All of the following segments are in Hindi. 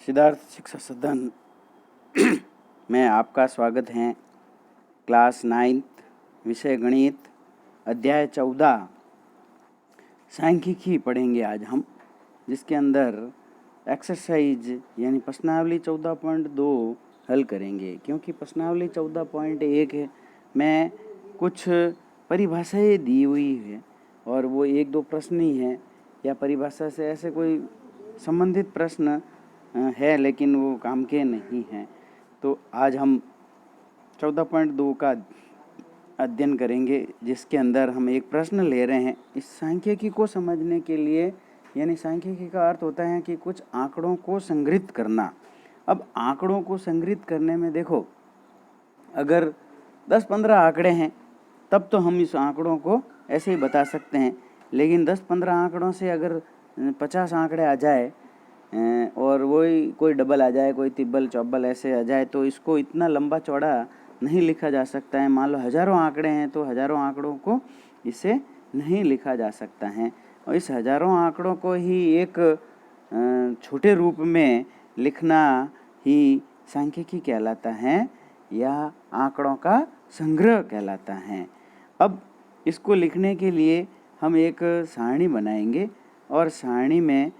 सिद्धार्थ शिक्षा सदन में आपका स्वागत है। क्लास 9th विषय गणित अध्याय 14 सांख्यिकी पढ़ेंगे आज हम, जिसके अंदर एक्सरसाइज यानी प्रश्नावली 14.2 हल करेंगे। क्योंकि प्रश्नावली 14.1 में कुछ परिभाषाएं दी हुई है और वो एक दो प्रश्न ही है या परिभाषा से ऐसे कोई संबंधित प्रश्न है, लेकिन वो काम के नहीं हैं। तो आज हम 14.2 का अध्ययन करेंगे, जिसके अंदर हम एक प्रश्न ले रहे हैं। इस सांख्यिकी को समझने के लिए, यानी सांख्यिकी का अर्थ होता है कि कुछ आंकड़ों को संग्रहित करना। अब आंकड़ों को संग्रहित करने में देखो, अगर 10-15 आंकड़े हैं तब तो हम इस आंकड़ों को ऐसे ही बता सकते हैं, लेकिन 10-15 आंकड़ों से अगर 50 आंकड़े आ जाए और वही कोई डबल आ जाए, कोई तिब्बल चौबल ऐसे आ जाए, तो इसको इतना लंबा चौड़ा नहीं लिखा जा सकता है। मान लो हज़ारों आंकड़े हैं तो हज़ारों आंकड़ों को इसे नहीं लिखा जा सकता है, और इस हज़ारों आंकड़ों को ही एक छोटे रूप में लिखना ही सांख्यिकी कहलाता है या आंकड़ों का संग्रह कहलाता है। अब इसको लिखने के लिए हम एक सारणी बनाएंगे और सारणी में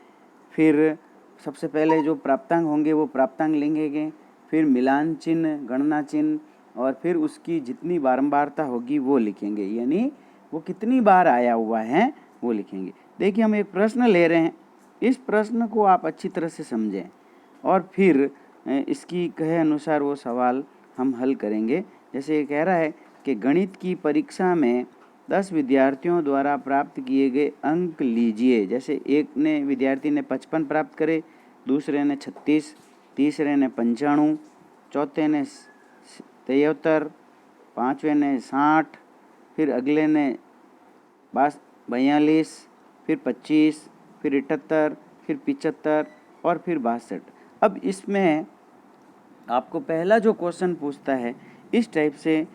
फिर सबसे पहले जो प्राप्तांक होंगे वो प्राप्तांक लिखेंगे, फिर मिलान चिन्ह, गणना चिन्ह, और फिर उसकी जितनी बारंबारता होगी वो लिखेंगे, यानी वो कितनी बार आया हुआ है वो लिखेंगे। देखिए, हम एक प्रश्न ले रहे हैं, इस प्रश्न को आप अच्छी तरह से समझें और फिर इसकी कहे अनुसार वो सवाल हम हल करेंगे। जैसे ये कह रहा है कि गणित की परीक्षा में 10 विद्यार्थियों द्वारा प्राप्त किए गए अंक लीजिए। जैसे एक ने विद्यार्थी ने 55 प्राप्त करे, दूसरे ने 36, तीसरे ने 95, चौथे ने 73, पाँचवें ने 60, फिर अगले ने 42, फिर 25, फिर 78, फिर 75 और फिर 62। अब इसमें आपको पहला जो क्वेश्चन पूछता है, इस टाइप से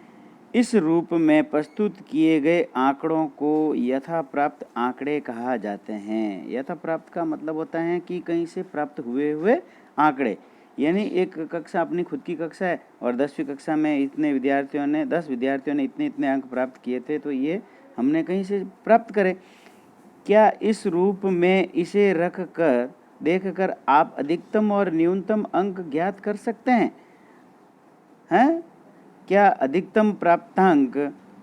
इस रूप में प्रस्तुत किए गए आंकड़ों को यथाप्राप्त आंकड़े कहा जाते हैं। यथाप्राप्त का मतलब होता है कि कहीं से प्राप्त हुए आंकड़े, यानी एक कक्षा अपनी खुद की कक्षा है और 10वीं कक्षा में इतने विद्यार्थियों ने 10 विद्यार्थियों ने इतने इतने अंक प्राप्त किए थे, तो ये हमने कहीं से प्राप्त करे। क्या इस रूप में इसे रख कर देखकर आप अधिकतम और न्यूनतम अंक ज्ञात कर सकते हैं? क्या अधिकतम प्राप्तांक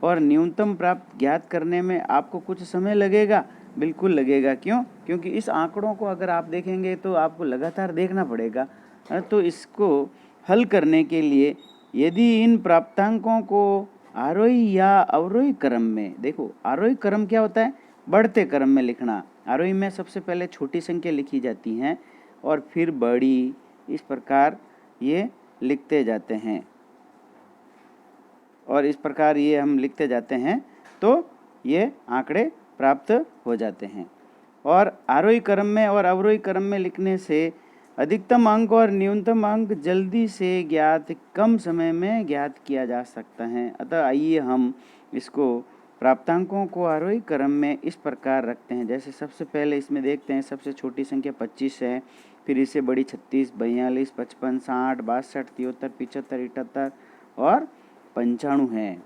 और न्यूनतम प्राप्त ज्ञात करने में आपको कुछ समय लगेगा? बिल्कुल लगेगा। क्यों? क्योंकि इस आंकड़ों को अगर आप देखेंगे तो आपको लगातार देखना पड़ेगा। तो इसको हल करने के लिए यदि इन प्राप्तांकों को आरोही या अवरोही क्रम में, देखो आरोही क्रम क्या होता है? बढ़ते क्रम में लिखना। आरोही में सबसे पहले छोटी संख्या लिखी जाती हैं और फिर बड़ी, इस प्रकार ये लिखते जाते हैं और इस प्रकार ये हम लिखते जाते हैं तो ये आंकड़े प्राप्त हो जाते हैं। और आरोही क्रम में और अवरोही क्रम में लिखने से अधिकतम अंक और न्यूनतम अंक जल्दी से ज्ञात, कम समय में ज्ञात किया जा सकता है। अतः आइए हम इसको प्राप्तांकों को आरोही क्रम में इस प्रकार रखते हैं। जैसे सबसे पहले इसमें देखते हैं, सबसे छोटी संख्या 25 है, फिर इससे बड़ी 36, 42, 55, 60, 62, 73, 75, 78 और 95 है।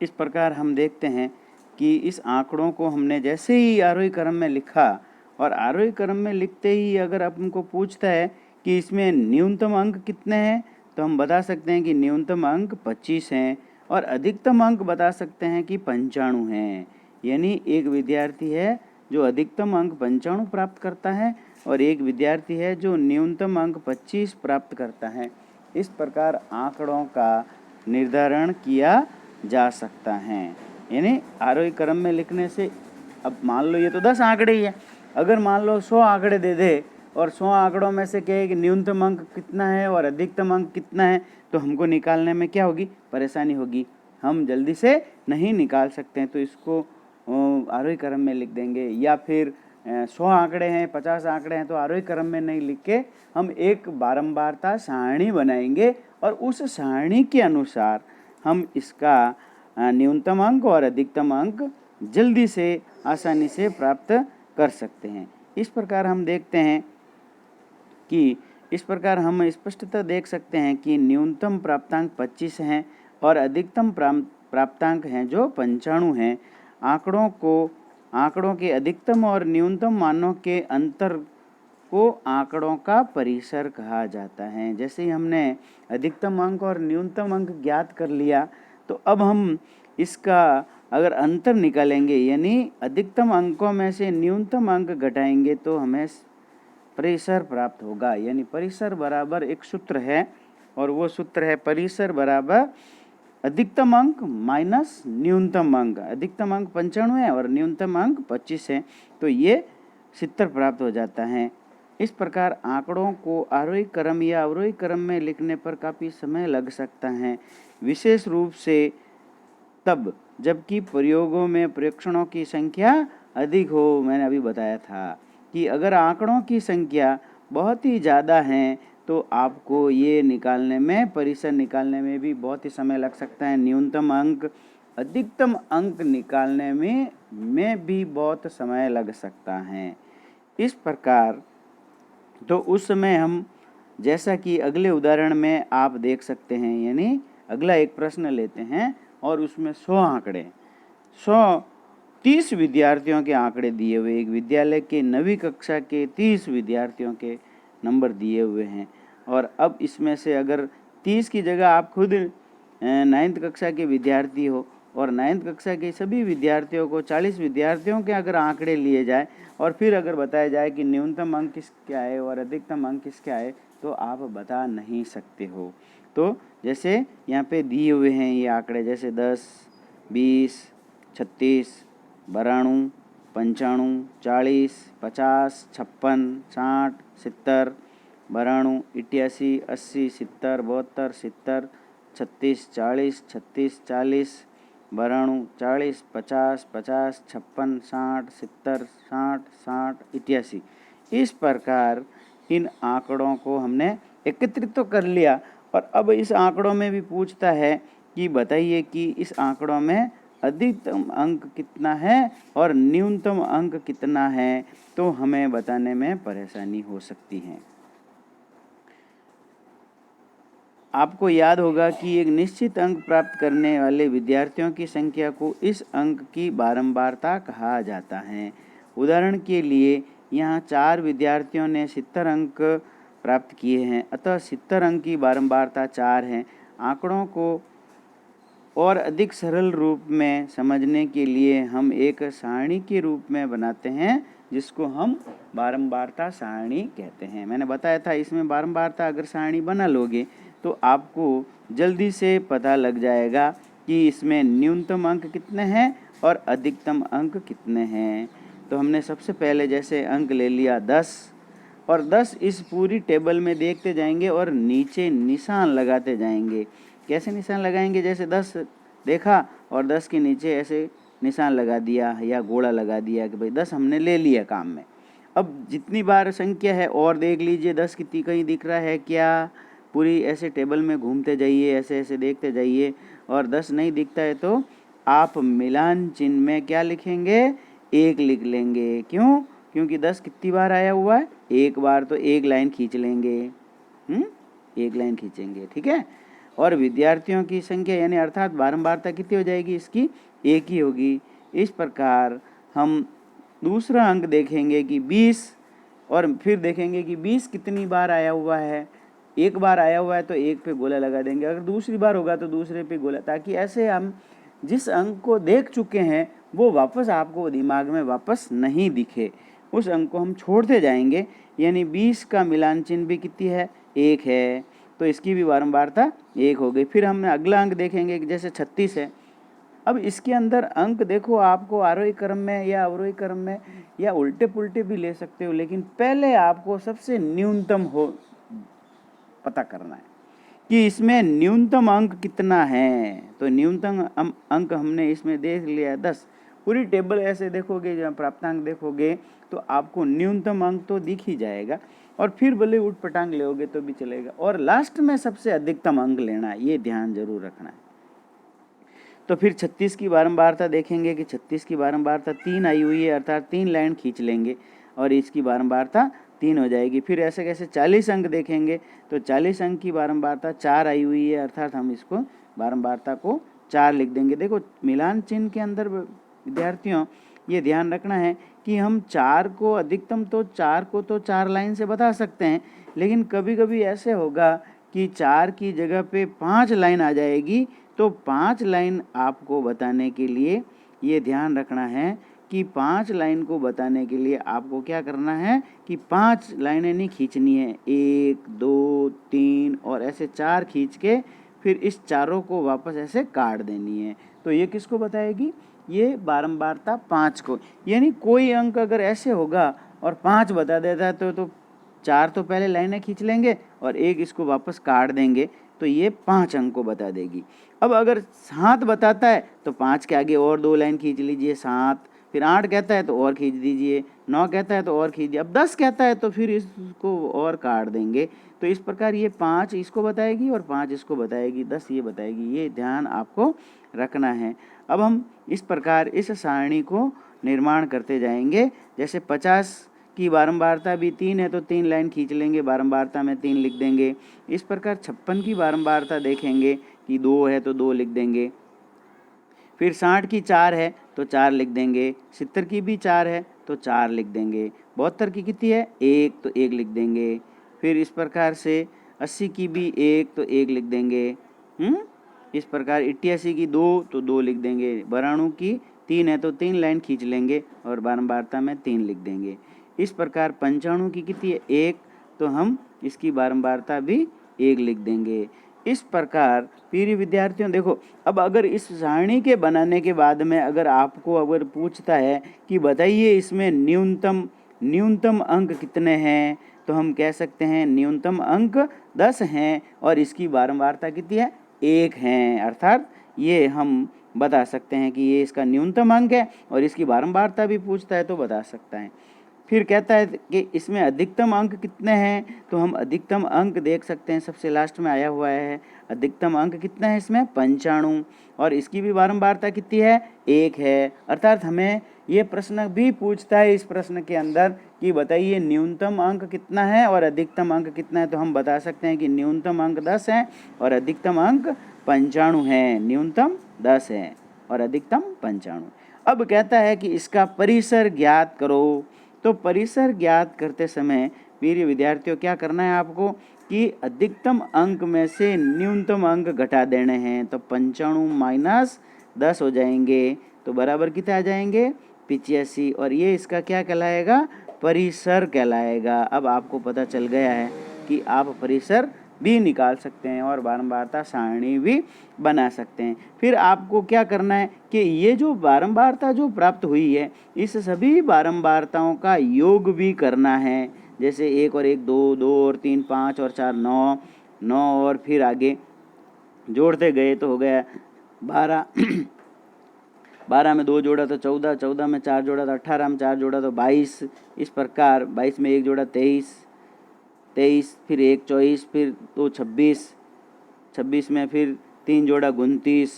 इस प्रकार हम देखते हैं कि इस आंकड़ों को हमने जैसे ही आरोही क्रम में लिखा, और आरोही क्रम में लिखते ही अगर हमको पूछता है कि इसमें न्यूनतम अंक कितने हैं, तो हम बता सकते हैं कि न्यूनतम अंक 25 हैं और अधिकतम अंक बता सकते हैं कि 95 हैं। यानी एक विद्यार्थी है जो अधिकतम अंक 95 प्राप्त करता है और एक विद्यार्थी है जो न्यूनतम अंक 25 प्राप्त करता है। इस प्रकार आंकड़ों का निर्धारण किया जा सकता है। यानी आरोही क्रम में लिखने से, अब मान लो ये तो 10 आंकड़े ही है, अगर मान लो 100 आंकड़े दे दे और 100 आंकड़ों में से कहे कि न्यूनतम अंक कितना है और अधिकतम अंक कितना है, तो हमको निकालने में क्या होगी? परेशानी होगी, हम जल्दी से नहीं निकाल सकते हैं। तो इसको आरोही क्रम में लिख देंगे। या फिर 100 आंकड़े हैं, 50 आंकड़े हैं, तो आरोही क्रम में नहीं लिख के हम एक बारंबारता सारणी बनाएंगे और उस सारणी के अनुसार हम इसका न्यूनतम अंक और अधिकतम अंक जल्दी से, आसानी से प्राप्त कर सकते हैं। इस प्रकार हम देखते हैं कि इस प्रकार हम स्पष्टतः देख सकते हैं कि न्यूनतम प्राप्तांक 25 हैं और अधिकतम प्राप्तांक हैं जो 95 हैं। आंकड़ों के अधिकतम और न्यूनतम मानों के अंतर को आंकड़ों का परिसर कहा जाता है। जैसे ही हमने अधिकतम अंक और न्यूनतम अंक ज्ञात कर लिया, तो अब हम इसका अगर अंतर निकालेंगे, यानी अधिकतम अंकों में से न्यूनतम अंक घटाएंगे, तो हमें परिसर प्राप्त होगा। यानी परिसर बराबर एक सूत्र है, और वो सूत्र है परिसर बराबर अधिकतम अंक माइनस न्यूनतम अंक। अधिकतम अंक 95 है और न्यूनतम अंक 25 है, तो ये 70 प्राप्त हो जाता है। इस प्रकार आंकड़ों को आरोही क्रम या अवरोही क्रम में लिखने पर काफ़ी समय लग सकता है, विशेष रूप से तब जबकि प्रयोगों में प्रेक्षणों की संख्या अधिक हो। मैंने अभी बताया था कि अगर आंकड़ों की संख्या बहुत ही ज़्यादा है तो आपको ये निकालने में, परिसर निकालने में भी बहुत ही समय लग सकता है। न्यूनतम अंक, अधिकतम अंक निकालने में भी बहुत समय लग सकता है। इस प्रकार तो उस समय हम, जैसा कि अगले उदाहरण में आप देख सकते हैं, यानी अगला एक प्रश्न लेते हैं और उसमें 30 विद्यार्थियों के आंकड़े दिए हुए, एक विद्यालय के 9वीं कक्षा के 30 विद्यार्थियों के नंबर दिए हुए हैं। और अब इसमें से अगर 30 की जगह आप खुद 9th कक्षा के विद्यार्थी हो और 9th कक्षा के सभी विद्यार्थियों को, 40 विद्यार्थियों के अगर आंकड़े लिए जाए और फिर अगर बताया जाए कि न्यूनतम अंक किसके आए और अधिकतम अंक किसके आए, तो आप बता नहीं सकते हो। तो जैसे यहाँ पे दिए हुए हैं ये आंकड़े, जैसे 10, 20, 36, 92, 95, 40, 50, 56, 60, 70, 92, 88, 80, 70, 72, 70, 36, 40, 36, 40, 92, 40, 50, 50, 56, 60, 70, 60, 60, 88। इस प्रकार इन आंकड़ों को हमने एकत्रित तो कर लिया, और अब इस आंकड़ों में भी पूछता है कि बताइए कि इस आंकड़ों में अधिकतम अंक कितना है और न्यूनतम अंक कितना है, तो हमें बताने में परेशानी हो सकती है। आपको याद होगा कि एक निश्चित अंक प्राप्त करने वाले विद्यार्थियों की संख्या को इस अंक की बारंबारता कहा जाता है। उदाहरण के लिए यहाँ 4 विद्यार्थियों ने 70 अंक प्राप्त किए हैं, अतः 70 अंक की बारंबारता 4 है। आंकड़ों को और अधिक सरल रूप में समझने के लिए हम एक सारणी के रूप में बनाते हैं, जिसको हम बारंबारता सारणी कहते हैं। मैंने बताया था इसमें बारंबारता अगर सारणी बना लोगे तो आपको जल्दी से पता लग जाएगा कि इसमें न्यूनतम अंक कितने हैं और अधिकतम अंक कितने हैं। तो हमने सबसे पहले जैसे अंक ले लिया 10, और 10 इस पूरी टेबल में देखते जाएंगे और नीचे निशान लगाते जाएंगे। कैसे निशान लगाएंगे? जैसे 10 देखा और 10 के नीचे ऐसे निशान लगा दिया या गोला लगा दिया कि भाई 10 हमने ले लिया काम में। अब जितनी बार संख्या है और देख लीजिए 10 कितनी कहीं दिख रहा है क्या, पूरी ऐसे टेबल में घूमते जाइए, ऐसे ऐसे देखते जाइए, और 10 नहीं दिखता है तो आप मिलान चिन्ह में क्या लिखेंगे? 1 लिख लेंगे। क्यों? क्योंकि 10 कितनी बार आया हुआ है? एक बार, तो एक लाइन खींच लेंगे। एक लाइन खींचेंगे, ठीक है। और विद्यार्थियों की संख्या यानी अर्थात बारंबारता कितनी हो जाएगी इसकी? 1 ही होगी। इस प्रकार हम दूसरा अंक देखेंगे कि 20, और फिर देखेंगे कि 20 कितनी बार आया हुआ है। एक बार आया हुआ है तो एक पे गोला लगा देंगे, अगर दूसरी बार होगा तो दूसरे पे गोला, ताकि ऐसे हम जिस अंक को देख चुके हैं वो वापस आपको दिमाग में वापस नहीं दिखे, उस अंक को हम छोड़ते जाएंगे। यानी 20 का मिलान चिन्ह भी कितनी है? 1 है, तो इसकी भी बारंबारता 1 हो गई। फिर हम अगला अंक देखेंगे कि जैसे 36 है। अब इसके अंदर अंक देखो, आपको आरोही क्रम में या अवरोही क्रम में या उल्टे पुल्टे भी ले सकते हो, लेकिन पहले आपको सबसे न्यूनतम हो पता करना है कि इसमें न्यूनतम अंक कितना है। तो न्यूनतम अंक हमने इसमें देख लिया 10। पूरी टेबल ऐसे देखोगे, जब प्राप्तांक देखोगे तो आपको न्यूनतम अंक तो दिख ही जाएगा, और फिर भले उठ पटांग लोगे तो भी चलेगा, और लास्ट में सबसे अधिकतम अंक लेना है, ये ध्यान जरूर रखना है। तो फिर 36 की बारंबारता देखेंगे कि 36 की बारंबारता 3 आई हुई है, अर्थात 3 लाइन खींच लेंगे, और इसकी बारंबारता 3 हो जाएगी। फिर ऐसे कैसे 40 अंक देखेंगे तो 40 अंक की बारंबारता 4 आई हुई है, अर्थात हम इसको बारंबारता को 4 लिख देंगे। देखो मिलान चिन्ह के अंदर विद्यार्थियों ये ध्यान रखना है कि हम 4 को अधिकतम तो 4 लाइन से बता सकते हैं, लेकिन कभी कभी ऐसे होगा कि 4 की जगह पे 5 लाइन आ जाएगी। तो 5 लाइन आपको बताने के लिए ये ध्यान रखना है कि 5 लाइन को बताने के लिए आपको क्या करना है कि 5 लाइनें नहीं खींचनी है, 1 2 3 और ऐसे 4 खींच के फिर इस चारों को वापस ऐसे काट देनी है। तो ये किसको बताएगी? ये बारंबारता 5 को। यानी कोई अंक अगर ऐसे होगा और 5 बता देता है तो 4 तो पहले लाइनें खींच लेंगे और 1 इसको वापस काट देंगे, तो ये 5 अंक को बता देगी। अब अगर 7 बताता है तो 5 के आगे और 2 लाइन खींच लीजिए 7, फिर 8 कहता है तो और खींच दीजिए, 9 कहता है तो और खींचिए, अब 10 कहता है तो फिर इसको और काट देंगे। तो इस प्रकार ये 5 इसको बताएगी और 5 इसको बताएगी, 10 ये बताएगी। ये ध्यान आपको रखना है। अब हम इस प्रकार इस सारणी को निर्माण करते जाएंगे। जैसे 50 की बारंबारता भी 3 है तो 3 लाइन खींच लेंगे, बारंबारता में 3 लिख देंगे। इस प्रकार 56 की बारंबारता देखेंगे कि 2 है तो 2 लिख देंगे। फिर 60 की 4 है तो 4 लिख देंगे। 70 की भी 4 है तो 4 लिख देंगे। 72 की कितनी है? 1 तो 1 लिख देंगे। फिर इस प्रकार से 80 की भी 1 तो 1 लिख देंगे। इस प्रकार 88 की 2 तो 2 लिख देंगे। 92 की 3 है तो 3 लाइन खींच लेंगे और बारंबारता में 3 लिख देंगे। इस प्रकार 95 की कितनी है? 1 तो हम इसकी बारंबारता भी 1 लिख देंगे। इस प्रकार प्रिय विद्यार्थियों देखो, अब अगर इस सारणी के बनाने के बाद में अगर आपको अगर पूछता है कि बताइए इसमें न्यूनतम अंक कितने हैं, तो हम कह सकते हैं न्यूनतम अंक 10 हैं और इसकी बारंबारता कितनी है? 1 है। अर्थात ये हम बता सकते हैं कि ये इसका न्यूनतम अंक है और इसकी बारंबारता भी पूछता है तो बता सकता है। फिर कहता है कि इसमें अधिकतम अंक कितने हैं, तो हम अधिकतम अंक देख सकते हैं, सबसे लास्ट में आया हुआ है। अधिकतम अंक कितना है इसमें? 95 और इसकी भी बारंबारता कितनी है? 1 है। अर्थात हमें ये प्रश्न भी पूछता है इस प्रश्न के अंदर कि बताइए न्यूनतम अंक कितना है और अधिकतम अंक कितना है, तो हम बता सकते हैं कि न्यूनतम अंक 10 है और अधिकतम अंक 95 है। न्यूनतम 10 है और अधिकतम 95। अब कहता है कि इसका परिसर ज्ञात करो। तो परिसर ज्ञात करते समय प्रिय विद्यार्थियों क्या करना है आपको कि अधिकतम अंक में से न्यूनतम अंक घटा देने हैं। तो 95 माइनस 10 हो जाएंगे तो बराबर कितने आ जाएंगे? 85। और ये इसका क्या कहलाएगा? परिसर कहलाएगा। अब आपको पता चल गया है कि आप परिसर भी निकाल सकते हैं और बारंबारता सारणी भी बना सकते हैं। फिर आपको क्या करना है कि ये जो बारंबारता जो प्राप्त हुई है इस सभी बारंबारताओं का योग भी करना है। जैसे 1 और 1 2, 2 और 3 5 और 4 9, 9 और फिर आगे जोड़ते गए तो हो गया 12 12 में 2 जोड़ा तो 14, 14 में 4 जोड़ा तो 18, में 4 जोड़ा तो 22। इस प्रकार 22 में 1 जोड़ा 23, 23 फिर 1 24, फिर 2 26, 26 में फिर 3 जोड़ा 29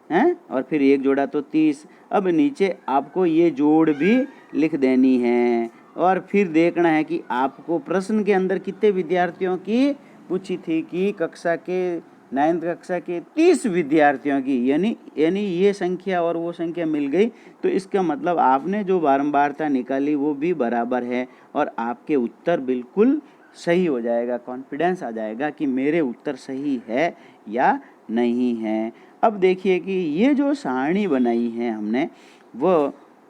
हैं और फिर 1 जोड़ा तो 30। अब नीचे आपको ये जोड़ भी लिख देनी है और फिर देखना है कि आपको प्रश्न के अंदर कितने विद्यार्थियों की पूछी थी कि कक्षा के 9th कक्षा के 30 विद्यार्थियों की, यानी ये संख्या और वो संख्या मिल गई, तो इसका मतलब आपने जो बारंबारता निकाली वो भी बराबर है और आपके उत्तर बिल्कुल सही हो जाएगा। कॉन्फिडेंस आ जाएगा कि मेरे उत्तर सही है या नहीं है। अब देखिए कि ये जो सारणी बनाई है हमने वो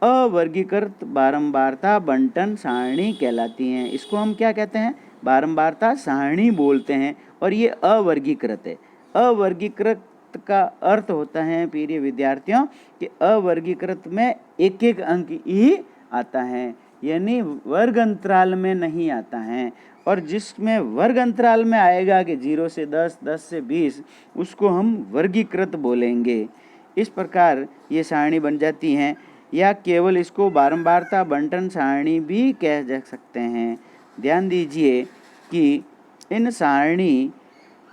अवर्गीकृत बारंबारता बंटन सारणी कहलाती हैं। इसको हम क्या कहते हैं? बारंबारता सारणी बोलते हैं और ये अवर्गीकृत है। अवर्गीकृत का अर्थ होता है प्रिय विद्यार्थियों कि अवर्गीकृत में एक एक अंक ही आता है, यानी वर्ग अंतराल में नहीं आता है। और जिसमें वर्ग अंतराल में आएगा कि 0 से 10, 10 से 20, उसको हम वर्गीकृत बोलेंगे। इस प्रकार ये सारणी बन जाती हैं या केवल इसको बारंबारता बंटन सारणी भी कह जा सकते हैं। ध्यान दीजिए कि इन सारणी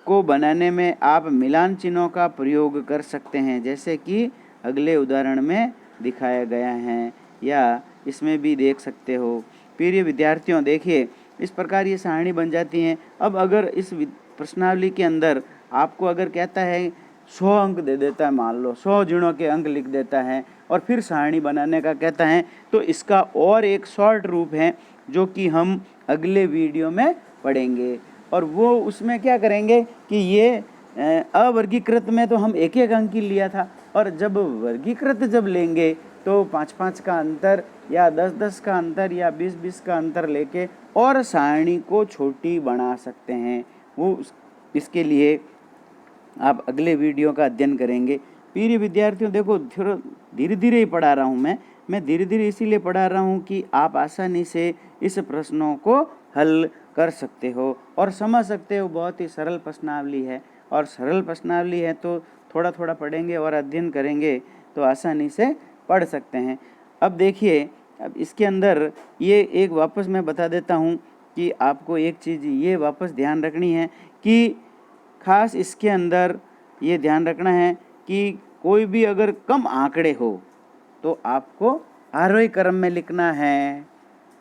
को बनाने में आप मिलान चिन्हों का प्रयोग कर सकते हैं, जैसे कि अगले उदाहरण में दिखाया गया है या इसमें भी देख सकते हो। प्रिय विद्यार्थियों देखिए इस प्रकार ये सारणी बन जाती हैं। अब अगर इस प्रश्नावली के अंदर आपको अगर कहता है 100 अंक दे देता है, मान लो 100 जिणों के अंक लिख देता है और फिर सारणी बनाने का कहता है, तो इसका और एक शॉर्ट रूप है जो कि हम अगले वीडियो में पढ़ेंगे। और वो उसमें क्या करेंगे कि ये अवर्गीकृत में तो हम एक एक अंक ही लिया था, और जब वर्गीकृत जब लेंगे तो 5-5 का अंतर या 10-10 का अंतर या 20-20 का अंतर लेके और सारणी को छोटी बना सकते हैं। वो इसके लिए आप अगले वीडियो का अध्ययन करेंगे। प्रिय विद्यार्थियों, देखो थोड़ा धीरे धीरे ही पढ़ा रहा हूँ मैं धीरे धीरे इसीलिए पढ़ा रहा हूँ कि आप आसानी से इस प्रश्नों को हल कर सकते हो और समझ सकते हो। बहुत ही सरल प्रश्नावली है, और सरल प्रश्नावली है तो थोड़ा थोड़ा पढ़ेंगे और अध्ययन करेंगे तो आसानी से पढ़ सकते हैं। अब देखिए, अब इसके अंदर ये एक वापस मैं बता देता हूँ कि आपको एक चीज़ ये वापस ध्यान रखनी है कि खास इसके अंदर ये ध्यान रखना है कि कोई भी अगर कम आंकड़े हो तो आपको आरोही क्रम में लिखना है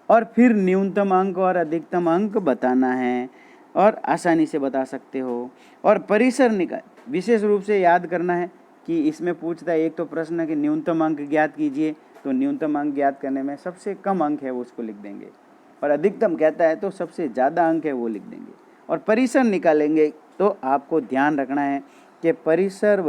और फिर न्यूनतम अंक और अधिकतम अंक बताना है और आसानी से बता सकते हो। और परिसर विशेष रूप से याद करना है कि इसमें पूछता है एक तो प्रश्न है कि न्यूनतम अंक ज्ञात कीजिए, तो न्यूनतम अंक ज्ञात करने में सबसे कम अंक है वो उसको लिख देंगे, और अधिकतम कहता है तो सबसे ज़्यादा अंक है वो लिख देंगे। और परिसर निकालेंगे तो आपको ध्यान रखना है कि परिसर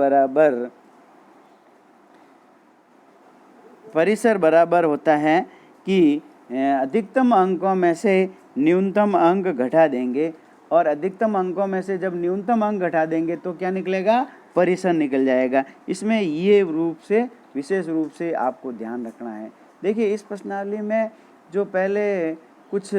बराबर होता है कि अधिकतम अंकों में से न्यूनतम अंक घटा देंगे, और अधिकतम अंकों में से जब न्यूनतम अंक घटा देंगे तो क्या निकलेगा, परिसर निकल जाएगा। इसमें ये विशेष रूप से आपको ध्यान रखना है। देखिए, इस प्रश्नावली में जो पहले कुछ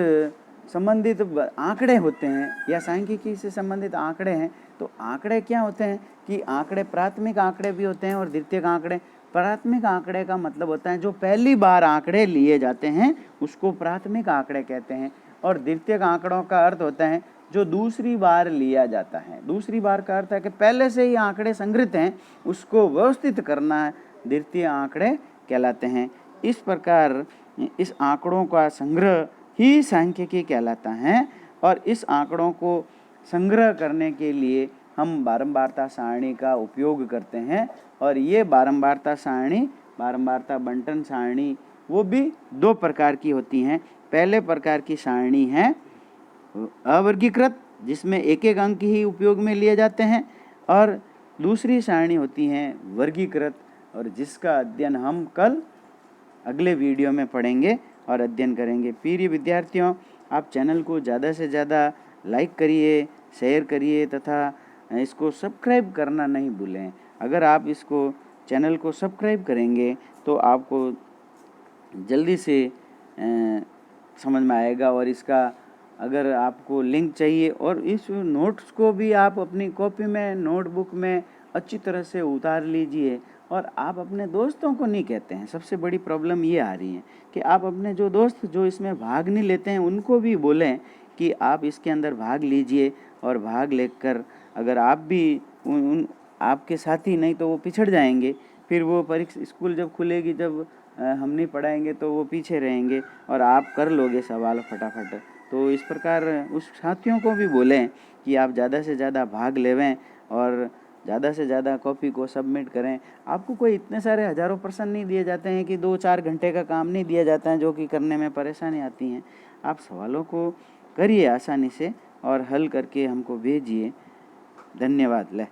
संबंधित आंकड़े होते हैं या सांख्यिकी से संबंधित आंकड़े हैं, तो आंकड़े क्या होते हैं कि आंकड़े प्राथमिक आंकड़े भी होते हैं और द्वितीयक आंकड़े। प्राथमिक आंकड़े का मतलब होता है जो पहली बार आंकड़े लिए जाते हैं उसको प्राथमिक आंकड़े कहते हैं, और द्वितीयक आंकड़ों का अर्थ होता है जो दूसरी बार लिया जाता है। दूसरी बार का अर्थ है कि पहले से ही आंकड़े संग्रहित हैं, उसको व्यवस्थित करना द्वितीय आंकड़े कहलाते हैं। इस प्रकार इस आंकड़ों का संग्रह ही सांख्यिकी कहलाता है, और इस आंकड़ों को संग्रह करने के लिए हम बारंबारता सारणी का उपयोग करते हैं। और ये बारंबारता सारणी, बारंबारता बंटन सारणी, वो भी 2 प्रकार की होती हैं। पहले प्रकार की सारणी है अवर्गीकृत, जिसमें एक एक अंक ही उपयोग में लिए जाते हैं, और दूसरी सारणी होती है वर्गीकृत, और जिसका अध्ययन हम कल अगले वीडियो में पढ़ेंगे और अध्ययन करेंगे। प्रिय विद्यार्थियों, आप चैनल को ज़्यादा से ज़्यादा लाइक करिए, शेयर करिए तथा इसको सब्सक्राइब करना नहीं भूलें। अगर आप इसको चैनल को सब्सक्राइब करेंगे तो आपको जल्दी से समझ में आएगा। और इसका अगर आपको लिंक चाहिए, और इस नोट्स को भी आप अपनी कॉपी में, नोटबुक में अच्छी तरह से उतार लीजिए, और आप अपने दोस्तों को नहीं कहते हैं। सबसे बड़ी प्रॉब्लम ये आ रही है कि आप अपने जो दोस्त जो इसमें भाग नहीं लेते हैं उनको भी बोलें कि आप इसके अंदर भाग लीजिए, और भाग लेकर अगर आप भी आपके साथी नहीं तो वो पिछड़ जाएंगे, फिर वो परीक्षा स्कूल जब खुलेगी, जब हम नहीं पढ़ाएंगे तो वो पीछे रहेंगे और आप कर लोगे सवाल फटाफट। तो इस प्रकार उस साथियों को भी बोलें कि आप ज़्यादा से ज़्यादा भाग लेवें और ज़्यादा से ज़्यादा कॉपी को सबमिट करें। आपको कोई इतने सारे हज़ारों प्रश्न नहीं दिए जाते हैं कि 2-4 घंटे का काम नहीं दिया जाता है जो कि करने में परेशानी आती हैं। आप सवालों को करिए आसानी से और हल करके हमको भेजिए। धन्यवाद।